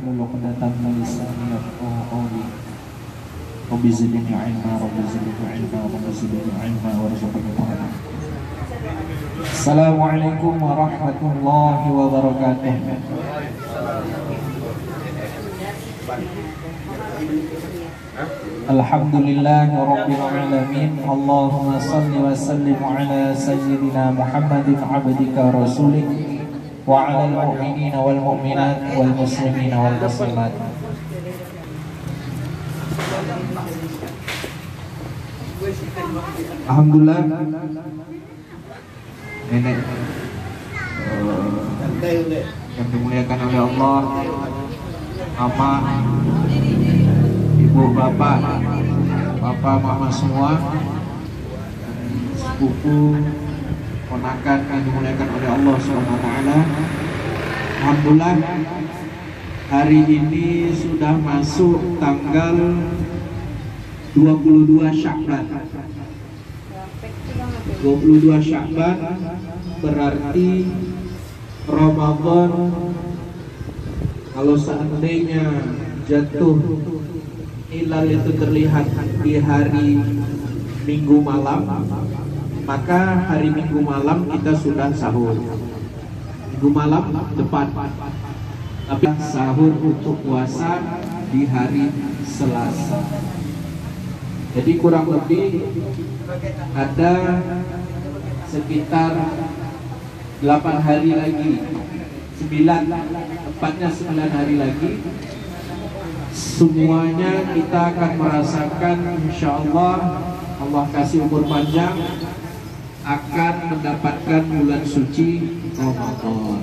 واحلل عقدة من لساني يفقهوا قولي رب زدني علما رب زدني علما رب زدني علما وارزقني فهما. Assalamualaikum warahmatullahi wabarakatuh. Alhamdulillahi rabbil alamin. Allahumma salli wa sallim ala sayyidina Muhammadin abdika rasulih wa ala al-mu'minina wal mu'minat wal muslimina wal muslimat. Alhamdulillah, nenek yang dimuliakan oleh Allah, mama, ibu, bapak, mama semua, sepupu, ponakan yang dimuliakan oleh Allah SWT. Alhamdulillah, hari ini sudah masuk tanggal 22 Sya'ban. 22 Sya'ban berarti Ramadan kalau seandainya jatuh hilal itu terlihat di hari Minggu malam, maka hari Minggu malam kita sudah sahur. Minggu malam tepat, tapi sahur untuk puasa di hari Selasa. Jadi kurang lebih ada sekitar 8 hari lagi, 9 hari lagi. Semuanya kita akan merasakan, insyaallah Allah kasih umur panjang, akan mendapatkan bulan suci Ramadan.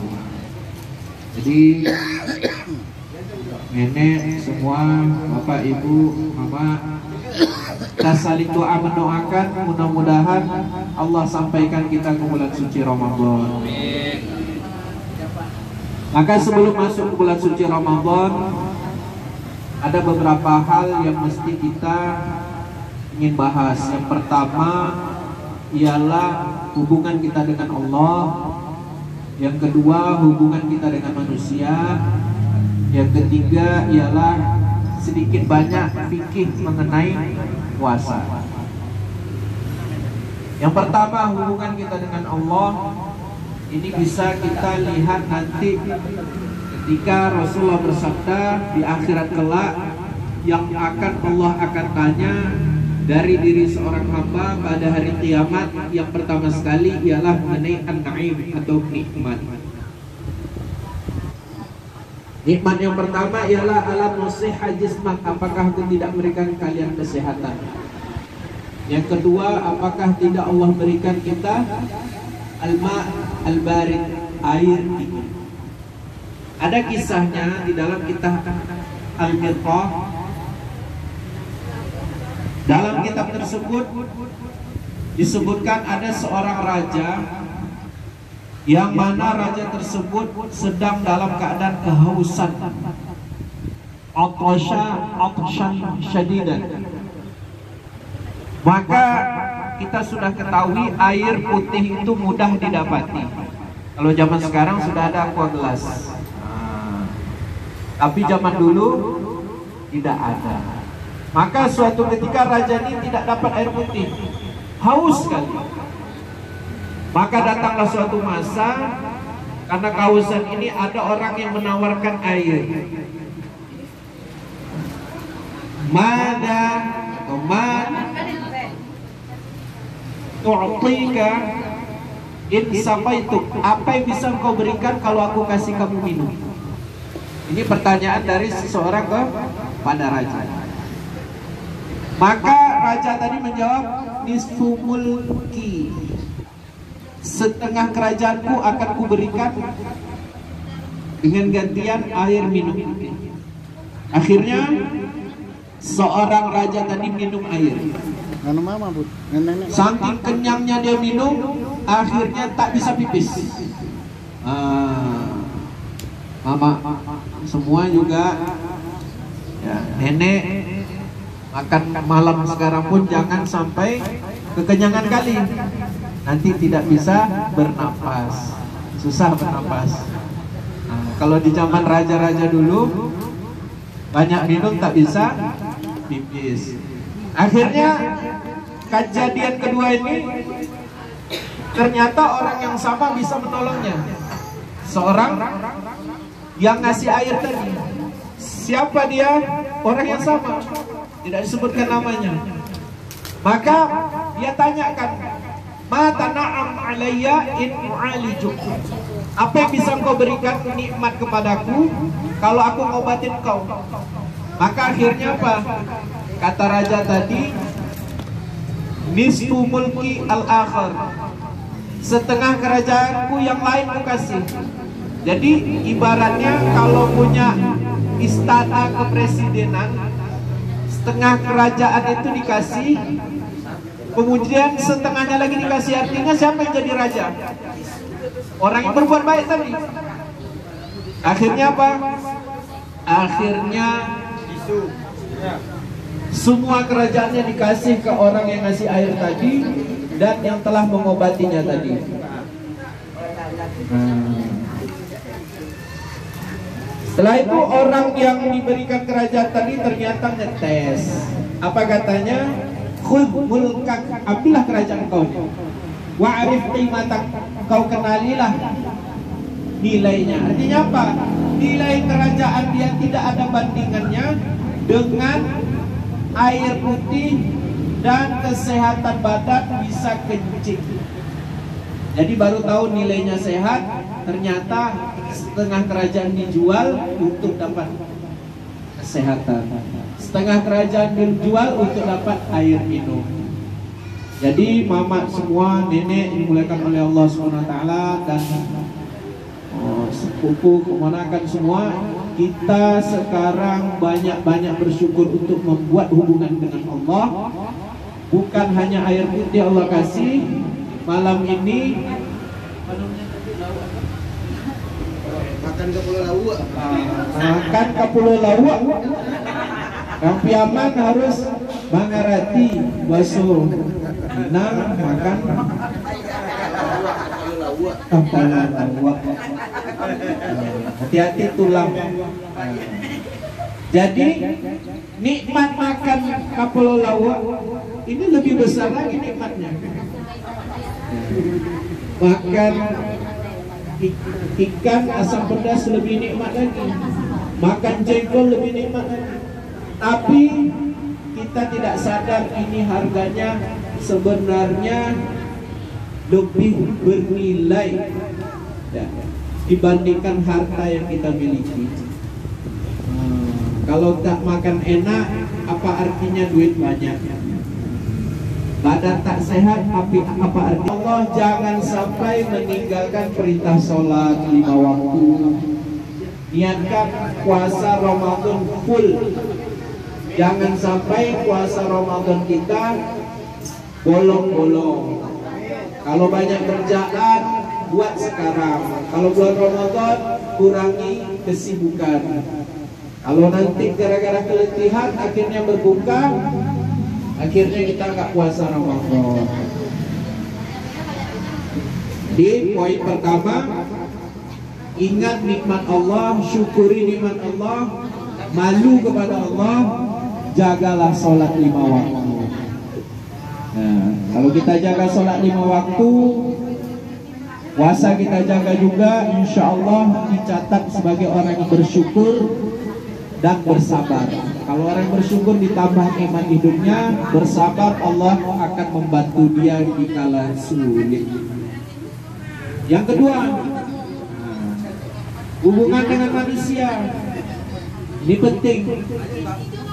Jadi nenek semua, bapak, ibu, mama, kita saling doa mendoakan, mudah-mudahan Allah sampaikan kita ke bulan suci Ramadan. Maka sebelum masuk ke bulan suci Ramadan, ada beberapa hal yang mesti kita ingin bahas. Yang pertama ialah hubungan kita dengan Allah. Yang kedua hubungan kita dengan manusia. Yang ketiga ialah sedikit banyak fikih mengenai puasa. Yang pertama hubungan kita dengan Allah. Ini bisa kita lihat nanti ketika Rasulullah bersabda di akhirat kelak, yang Allah akan tanya dari diri seorang hamba pada hari kiamat, yang pertama sekali ialah mengenai an-na'im atau nikmat. Nikmat yang pertama ialah alam musihah jismak, apakah aku tidak berikan kalian kesehatan. Yang kedua, apakah tidak Allah berikan kita al-ma' al-barid, air dingin. Ada kisahnya di dalam kitab Al-Mirqah. Dalam kitab tersebut disebutkan ada seorang raja, yang mana raja tersebut sedang dalam keadaan kehausan, atshan syadidan. Maka kita sudah ketahui air putih itu mudah didapati. Kalau zaman sekarang sudah ada aqua gelas, tapi zaman dulu tidak ada. Maka suatu ketika raja ini tidak dapat air putih, haus sekali. Maka datanglah suatu masa, karena kehausan ini ada orang yang menawarkan air. Mana atau man tu'tika in samaituk, apa yang bisa engkau berikan kalau aku kasih kamu minum? Ini pertanyaan dari seseorang kepada raja. Maka raja tadi menjawab, nisfu mulki, setengah kerajaanku akan kuberikan dengan gantian air minum. Akhirnya seorang raja tadi minum air. Saking kenyangnya dia minum, akhirnya tak bisa pipis. Mama semua juga, ya, nenek makan malam sekarang pun jangan sampai kekenyangan kali, nanti tidak bisa bernapas, susah bernapas. Kalau di zaman raja-raja dulu, banyak minum tak bisa pipis. Akhirnya kejadian kedua ini ternyata orang yang sama bisa menolongnya. Seorang yang ngasih air tadi, siapa dia? Orang yang sama, tidak disebutkan namanya. Maka dia tanyakan, ma tana'am alayya in mu'alijuk, apa yang bisa engkau berikan nikmat kepadaku kalau aku ngobatin kau? Maka akhirnya apa? Kata raja tadi, nisfu mulki al-akhir, setengah kerajaanku yang lain aku kasih. Jadi ibaratnya kalau punya istana kepresidenan, setengah kerajaan itu dikasih, kemudian setengahnya lagi dikasih. Artinya siapa yang jadi raja? Orang yang berbuat baik tadi. Akhirnya apa? Akhirnya semua kerajaannya dikasih ke orang yang ngasih air tadi dan yang telah mengobatinya tadi. Setelah itu orang yang diberikan kerajaan tadi ternyata ngetes. Apa katanya? Khudh mulkak, ambillah kerajaan kau. Wa'arif qimatak, kau kenalilah nilainya. Artinya apa? Nilai kerajaan dia tidak ada bandingannya dengan air putih dan kesehatan badan bisa kencing. Jadi baru tahu nilainya sehat, ternyata setengah kerajaan dijual untuk dapat kesehatan, setengah kerajaan dijual untuk dapat air minum. Jadi mamat semua, nenek dimuliakan oleh Allah SWT, dan sepupu keponakan semua, kita sekarang banyak-banyak bersyukur untuk membuat hubungan dengan Allah. Bukan hanya air putih Allah kasih. Malam ini makan ke Pulau Lawak. Makan ke Pulau Lawak. Kang Piaman harus mengerti basuh. Nah, makan hati-hati tulang. Jadi nikmat makan kapal lawak ini lebih besar lagi nikmatnya. Makan ikan asam pedas lebih nikmat lagi. Makan jengkol lebih nikmat lagi. Tapi kita tidak sadar ini harganya sebenarnya lebih bernilai ya, dibandingkan harta yang kita miliki. Kalau tak makan enak, apa artinya duit banyak? Badan tak sehat, apa artinya? Allah jangan sampai meninggalkan perintah sholat 5 waktu. Niatkan puasa Ramadan full. Jangan sampai puasa Ramadan kita bolong-bolong. Kalau banyak kerjaan, buat sekarang. Kalau bulan Ramadan, kurangi kesibukan. Kalau nanti gara-gara keletihan akhirnya berbuka, akhirnya kita nggak puasa Ramadan. Di poin pertama, ingat nikmat Allah, syukuri nikmat Allah, malu kepada Allah, jagalah sholat 5 waktu. Nah, kalau kita jaga sholat 5 waktu, puasa kita jaga juga, insya Allah dicatat sebagai orang yang bersyukur dan bersabar. Kalau orang yang bersyukur ditambah nikmat hidupnya, bersabar, Allah akan membantu dia di kala sulit. Yang kedua, hubungan dengan manusia. Ini penting.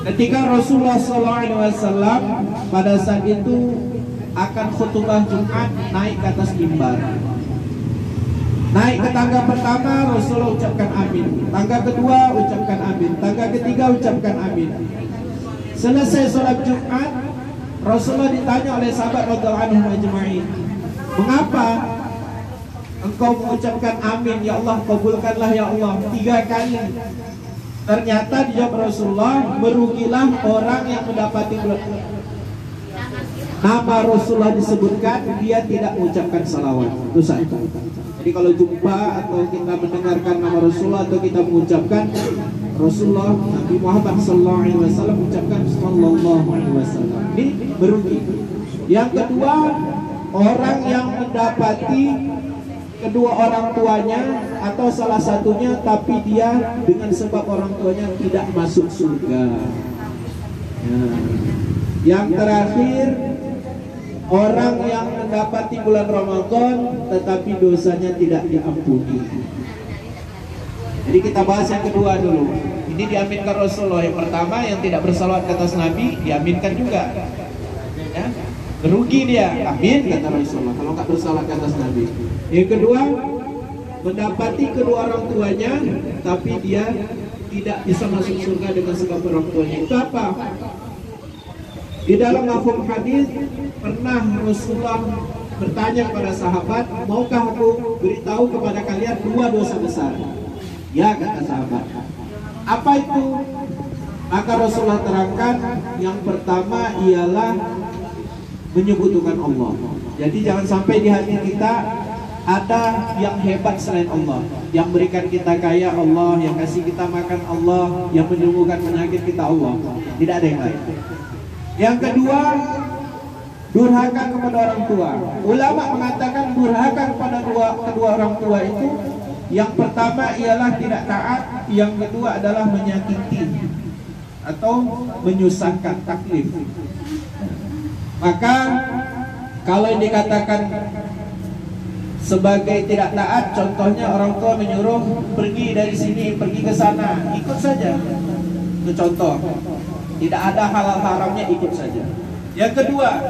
Ketika Rasulullah SAW pada saat itu akan khutbah Jumat, naik ke atas mimbar. Naik ke tangga pertama, Rasulullah ucapkan amin. Tangga kedua, ucapkan amin. Tangga ketiga, ucapkan amin. Selesai sholat Jumat, Rasulullah ditanya oleh sahabat radhiyallahu anhum ajma'in, mengapa engkau mengucapkan amin, ya Allah, kabulkanlah ya Allah 3 kali. Ternyata dijawab Rasulullah, merugilah orang yang mendapati nama Rasulullah disebutkan, dia tidak mengucapkan salawat. Itu satu. Jadi kalau jumpa atau kita mendengarkan nama Rasulullah atau kita mengucapkan, Rasulullah Nabi Muhammad SAW ucapkan sallallahu alaihi wasallam. Ini merugi. Yang kedua, orang yang mendapati kedua orang tuanya atau salah satunya tapi dia dengan sebab orang tuanya tidak masuk surga. Yang terakhir, orang yang mendapati bulan Ramadan tetapi dosanya tidak diampuni. Jadi kita bahas yang kedua dulu. Ini diaminkan Rasulullah. Yang pertama, yang tidak bersalawat ke atas Nabi diaminkan juga. Ya, merugi dia. Amin kata Rasulullah kalau nggak bersalawat ke atas Nabi. Yang kedua, mendapati kedua orang tuanya tapi dia tidak bisa masuk surga dengan sebab orang tuanya. Itu apa? Di dalam mafhum hadis pernah Rasulullah bertanya kepada sahabat, maukah aku beritahu kepada kalian dua dosa besar? Ya, kata sahabat. Apa itu? Maka Rasulullah terangkan, yang pertama ialah menyebutkan Allah. Jadi jangan sampai di hati kita ada yang hebat selain Allah, yang berikan kita kaya Allah, yang kasih kita makan Allah, yang menyembuhkan penyakit kita Allah. Tidak ada yang lain. Yang kedua, durhaka kepada orang tua. Ulama mengatakan durhaka kepada kedua orang tua itu, yang pertama ialah tidak taat, yang kedua adalah menyakiti atau menyusahkan, taklif. Maka kalau yang dikatakan sebagai tidak taat, contohnya orang tua menyuruh pergi dari sini, pergi ke sana, ikut saja. Itu contoh. Tidak ada halal haramnya, ikut saja. Yang kedua,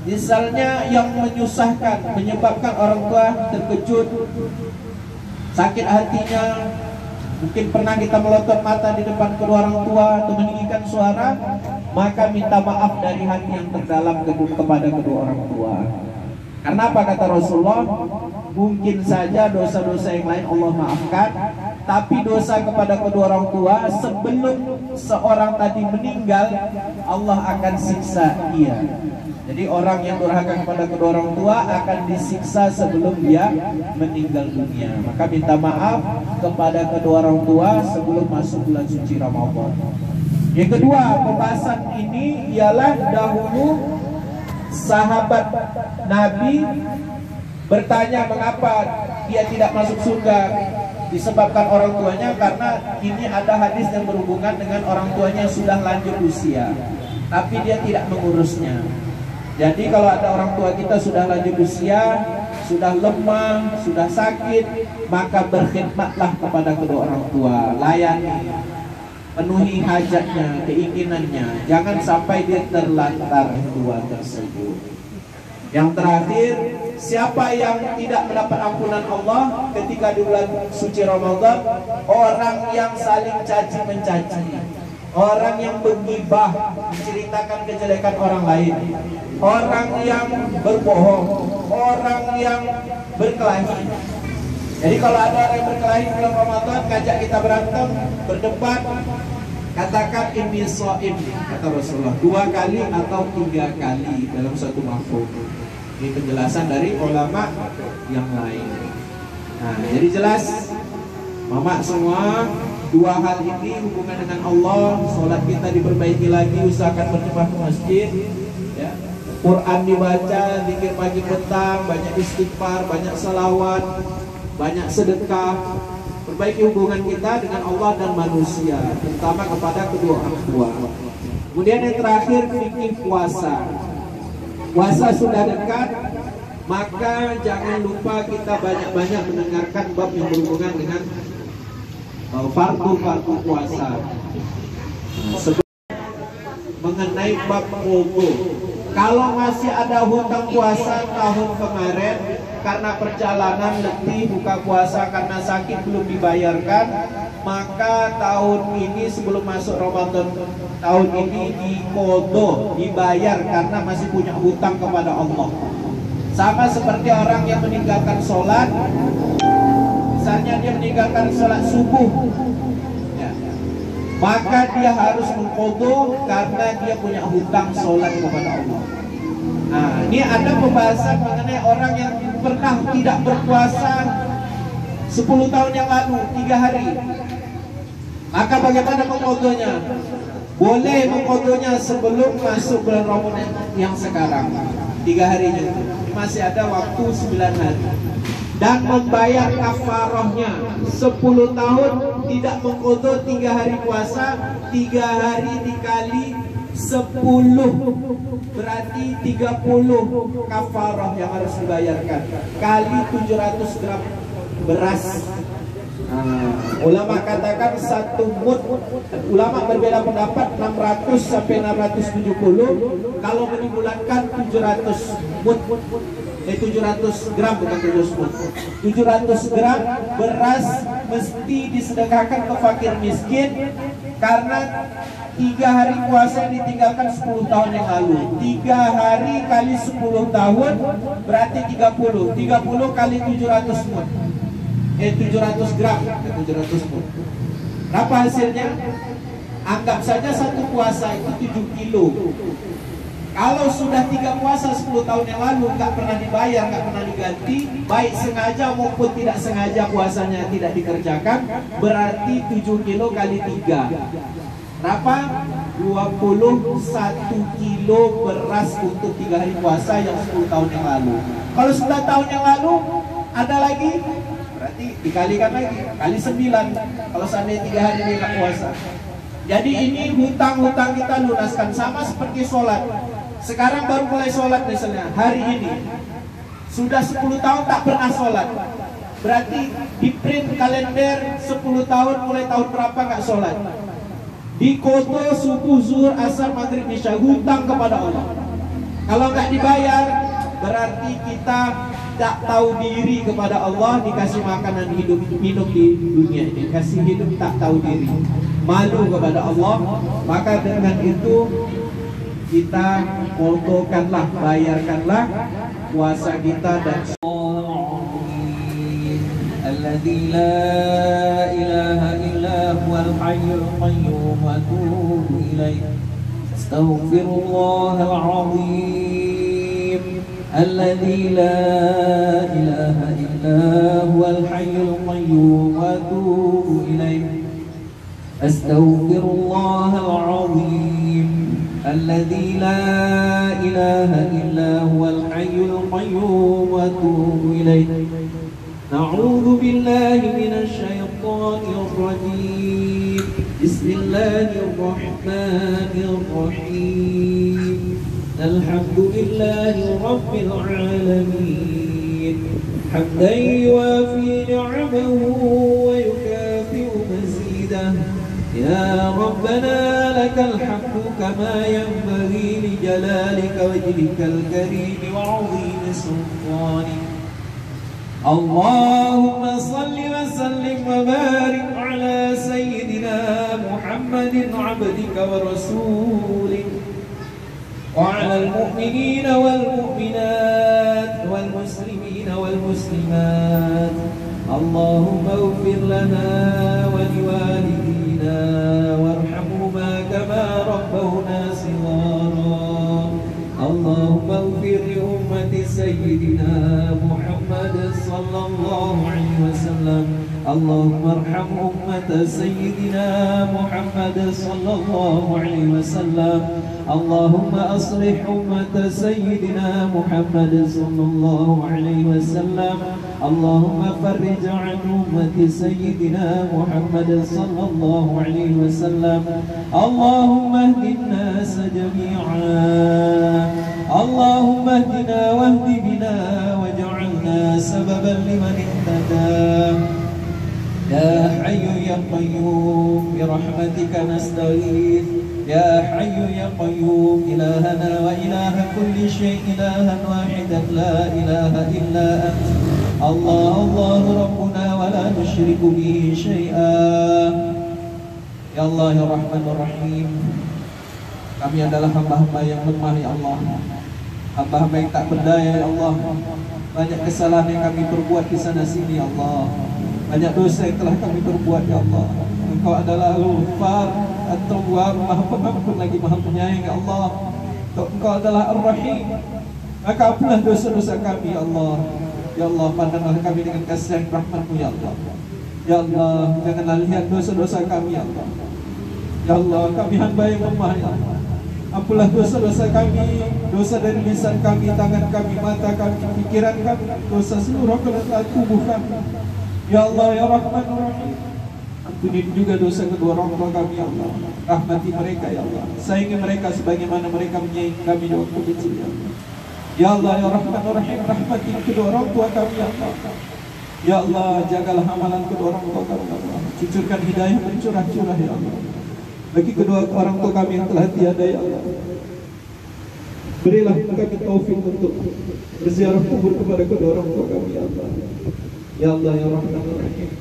misalnya yang menyusahkan, menyebabkan orang tua terkejut, sakit hatinya, mungkin pernah kita melotot mata di depan kedua orang tua atau meninggikan suara, maka minta maaf dari hati yang terdalam kepada kedua orang tua. Karena apa kata Rasulullah? Mungkin saja dosa-dosa yang lain Allah maafkan, tapi dosa kepada kedua orang tua sebelum seorang tadi meninggal, Allah akan siksa dia. Jadi orang yang durhaka kepada kedua orang tua akan disiksa sebelum dia meninggal dunia. Maka minta maaf kepada kedua orang tua sebelum masuk bulan suci Ramadan. Yang kedua, pembahasan ini ialah dahulu sahabat Nabi bertanya mengapa dia tidak masuk surga, disebabkan orang tuanya, karena ini ada hadis yang berhubungan dengan orang tuanya sudah lanjut usia tapi dia tidak mengurusnya. Jadi kalau ada orang tua kita sudah lanjut usia, sudah lemah, sudah sakit, maka berkhidmatlah kepada kedua orang tua, layani, penuhi hajatnya, keinginannya, jangan sampai dia terlantar tua tersebut. Yang terakhir, siapa yang tidak mendapat ampunan Allah ketika di bulan suci Ramadan? Orang yang saling caci mencaci, orang yang menggibah, menceritakan kejelekan orang lain, orang yang berbohong, orang yang berkelahi. Jadi kalau ada orang yang berkelahi bulan Ramadan, ngajak kita berantem, berdebat, katakan ini shaim, kata Rasulullah, 2 kali atau 3 kali dalam satu mafhum. Ini penjelasan dari ulama yang lain. Nah, jadi jelas, mama semua, 2 hal ini hubungan dengan Allah. Sholat kita diperbaiki lagi, usahakan berjemaah ke masjid, ya. Quran dibaca, zikir pagi petang, banyak istighfar, banyak salawat, banyak sedekah. Perbaiki hubungan kita dengan Allah dan manusia, terutama kepada kedua orang tua. Kemudian yang terakhir, fikih puasa. Puasa sudah dekat, maka jangan lupa kita banyak-banyak mendengarkan bab yang berhubungan dengan fardu puasa. Mengenai bab qadha. Kalau masih ada hutang puasa tahun kemarin karena perjalanan letih, buka puasa karena sakit belum dibayarkan, maka tahun ini sebelum masuk Ramadan tahun ini diqadha, dibayar karena masih punya hutang kepada Allah. Sama seperti orang yang meninggalkan sholat, misalnya dia meninggalkan sholat subuh, ya, maka dia harus mengqadha karena dia punya hutang sholat kepada Allah. Nah, ini ada pembahasan mengenai orang yang pernah tidak berpuasa 10 tahun yang lalu 3 hari. Maka bagaimana mengkodoknya? Boleh mengkodoknya sebelum masuk bulan Ramadan yang sekarang, 3 harinya itu. Masih ada waktu 9 hari. Dan membayar kafarahnya 10 tahun tidak mengkodok 3 hari puasa, 3 hari dikali 10 berarti 30 kafarah yang harus dibayarkan kali 700 gram beras. Ulama katakan 1 mud, ulama berbeda pendapat 600 sampai 670. Kalau dibulatkan 700 mud, 700 gram bukan 700 mud. 700 gram beras mesti disedekahkan ke fakir miskin, karena 3 hari puasa yang ditinggalkan 10 tahun yang lalu. 3 hari kali 10 tahun berarti 30. 30 kali 700 mud. 700 gram, 700 mud. Berapa hasilnya? Anggap saja satu puasa itu 7 kilo. Kalau sudah 3 puasa 10 tahun yang lalu nggak pernah dibayar, nggak pernah diganti, baik sengaja maupun tidak sengaja puasanya tidak dikerjakan, berarti 7 kilo kali 3. Berapa? 21 kilo beras untuk 3 hari puasa yang 10 tahun yang lalu. Kalau 9 tahun yang lalu ada lagi, berarti dikalikan lagi, kali 9. Kalau seandainya 3 hari dia nggak puasa. Jadi ini hutang-hutang kita lunaskan, sama seperti sholat. Sekarang baru mulai sholat misalnya, hari ini sudah 10 tahun tak pernah sholat, berarti di print kalender 10 tahun mulai tahun berapa nggak sholat. Di koto subuh, zuhur, asar, maghrib, isya, hutang kepada Allah. Kalau nggak dibayar, berarti kita tak tahu diri kepada Allah. Dikasih makanan hidup minum di dunia ini, kasih hidup tak tahu diri, malu kepada Allah. Maka dengan itu kita kotokanlah, bayarkanlah puasa kita dan الذي لا إله إلا هو الحي القيوم وأتوب إليه أستغفر الله العظيم الذي لا إله إلا هو الحي القيوم وأتوب إليه أستغفر الله العظيم الذي لا إله إلا هو الحي القيوم وأتوب إليه نعوذ بالله من الشيطان الرجيم بسم الله الرحمن الرحيم الحمد لله رب العالمين حمدا يوافي نعمه ويكافئ مزيده يا ربنا لك الحمد كما ينبغي لجلالك وجهك الكريم وعظيم سلطانك اللهم صل وسلم وبارك على سيدنا محمد عبدك ورسولك وعلى المؤمنين والمؤمنات والمسلمين والمسلمات اللهم اغفر لنا ولوالدينا وارحمهما كما ربونا صغارا اللهم اغفر لأمة سيدنا محمد صلى الله عليه وسلم اللهم ارحم أمة سيدنا محمد صلى الله عليه وسلم اللهم أصلح أمة سيدنا محمد صلى الله عليه وسلم اللهم فرج عن أمة سيدنا محمد صلى الله عليه وسلم اللهم اهد الناس جميعا اللهم اهدنا واهد بنا واجعلنا سببا لمن اهتدى يا حي يا قيوم برحمتك نستغيث يا حي يا قيوم إلهنا وإله كل شيء إلها واحدا لا إله إلا أنت الله الله ربنا ولا نشرك به شيئا يا الله يا رحمن الرحيم kami adalah hamba-hamba yang lemah ya Allah, hamba-hamba yang tak berdaya ya Allah. Banyak kesalahan yang kami perbuat di sana sini ya Allah, banyak dosa yang telah kami perbuat ya Allah. Engkau adalah Al-Ghaffar At-Tawwab, Maha Pengampun lagi Maha Penyayang ya Allah. Engkau adalah Ar-Rahim, maka ampunlah dosa-dosa kami ya Allah. Ya Allah, pandanglah kami dengan kasih dan rahmat-Mu ya Allah. Ya Allah, janganlah lihat dosa-dosa kami ya Allah. Ya Allah, kami hamba yang lemah ya Allah. Ampunlah dosa-dosa kami, dosa dari lisan kami, tangan kami, mata kami, pikiran kami, dosa seluruh anggota tubuh kami. Ya Allah, ya Rahman Rahim, ampuni juga dosa kedua orang tua kami ya Allah. Rahmati mereka ya Allah, sayangi mereka sebagaimana mereka menyayangi kami di waktu kecil ya Allah. Ya Allah, ya Rahman Rahim, rahmati kedua orang tua kami ya Allah. Ya Allah, jagalah amalan kedua orang tua kami ya Allah. Cucurkan hidayah mencurah-curah ya Allah bagi kedua orang tua kami yang telah tiada ya Allah. Berilah kami taufik untuk berziarah kubur kepada kedua orang tua kami ya Allah. Ya Allah, ya Rahman Rahim,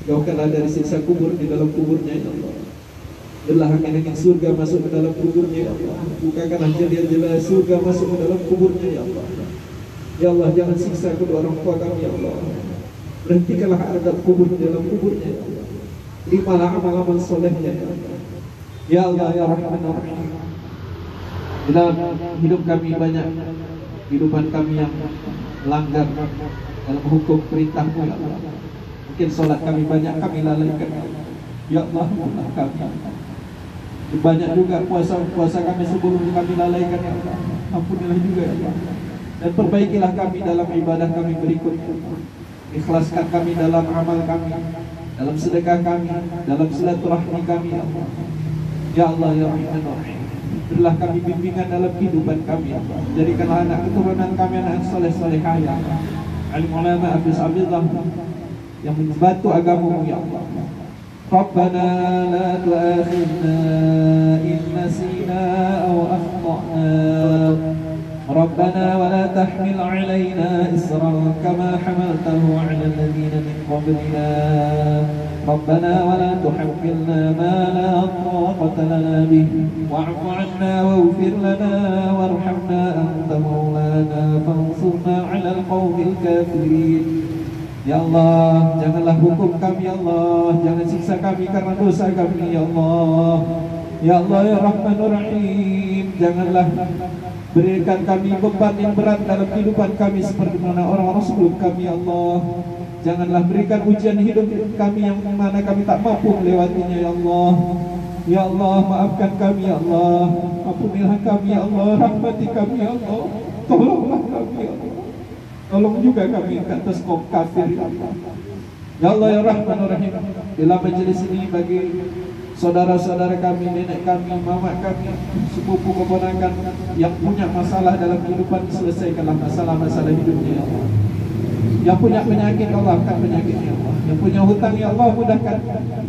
jauhkanlah dari siksa kubur di dalam kuburnya ya Allah. Berilah angin-angin surga masuk ke dalam kuburnya ya Allah. Bukakanlah jendela-jendela surga masuk ke dalam kuburnya ya Allah. Ya Allah, jangan siksa kedua orang tua kami ya Allah. Berhentikanlah adab kubur di dalam kuburnya ya Allah. Terimalah amal-amal solehnya ya Allah. Ya Allah, ya Rahman Rahim, dalam hidup kami banyak kehidupan kami yang melanggar dalam hukum perintah-Mu ya Allah. Mungkin solat kami banyak kami lalaikan ya Allah. Kami banyak juga puasa kami sebelum kami lalaikan ya Allah. Ampunilah juga ya Allah. Dan perbaikilah kami dalam ibadah kami berikutnya. Ikhlaskan kami dalam amal kami, dalam sedekah kami, dalam silaturahmi kami ya Allah. Ya Allah, ya Rahman Rahim, berilah kami bimbingan dalam kehidupan kami ya Allah. Jadikanlah anak keturunan kami anak soleh-solehah ya Allah. Alim ulama habis abidullah yang membantu agamamu ya Allah. Rabbana la tu'akhidna in nasina aw akhtana. ربنا ولا تحمل علينا إصرا كما حملته على الذين من قبلنا ربنا ولا تحملنا ما لا طاقة لنا به واعف عنا واغفر لنا وارحمنا أنت مولانا فانصرنا على القوم الكافرين. Ya Allah, janganlah hukum kami ya Allah, jangan siksa kami karena dosa kami ya Allah. Ya Allah, ya Rahman Rahim, janganlah berikan kami beban yang berat dalam kehidupan kami seperti mana orang-orang sebelum kami ya Allah. Janganlah berikan ujian hidup kami yang mana kami tak mampu melewatinya ya Allah. Ya Allah, maafkan kami ya Allah. Ampunilah kami ya Allah, rahmati kami ya Allah. Tolonglah kami ya Allah. Tolong juga kami atas kaum kafir ya Allah. Ya Allah, ya Rahman Rahim, dalam majelis ini bagi saudara-saudara kami, nenek kami, mama kami, sepupu keponakan yang punya masalah dalam kehidupan, selesaikanlah masalah-masalah hidupnya ya Allah. Yang punya penyakit, Allah angkat penyakitnya ya Allah. Yang punya hutang ya Allah, mudahkan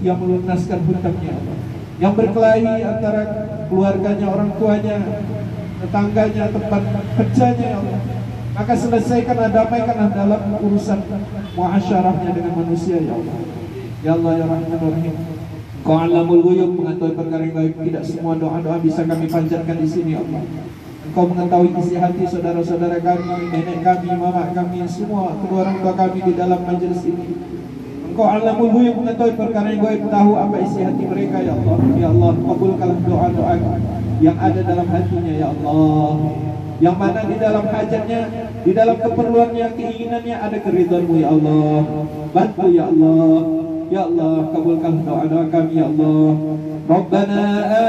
yang melunaskan hutangnya ya Allah. Yang berkelahi antara keluarganya, orang tuanya, tetangganya, tempat kerjanya ya Allah, maka selesaikanlah, damaikanlah dalam urusan muasyarahnya dengan manusia ya Allah. Ya Allah, ya Rahman Rahim, Kau alamul ghuyub, mengetahui perkara yang gaib. Tidak semua doa-doa bisa kami panjatkan di sini ya Allah. Engkau mengetahui isi hati saudara-saudara kami, nenek kami, mama kami, semua kedua orang tua kami di dalam majelis ini. Engkau alamul ghuyub, mengetahui perkara yang gaib, tahu apa isi hati mereka ya Allah. Ya Allah, kabulkanlah doa-doa yang ada dalam hatinya ya Allah. Yang mana di dalam hajatnya, di dalam keperluannya, keinginannya ada keridhaan-Mu ya Allah. Bantu ya Allah. Ya Allah, kabulkan doa-doa kami ya Allah. Rabbana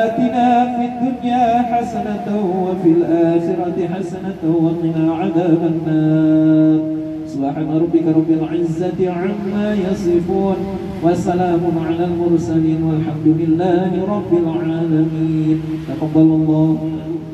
atina fid dunya hasanatan wa fil akhirati hasanatan wa qina adzabannar. Subhana rabbika rabbil izzati amma yasifun wa salamun 'alal mursalin walhamdulillahi rabbil alamin. Taqabbalallahu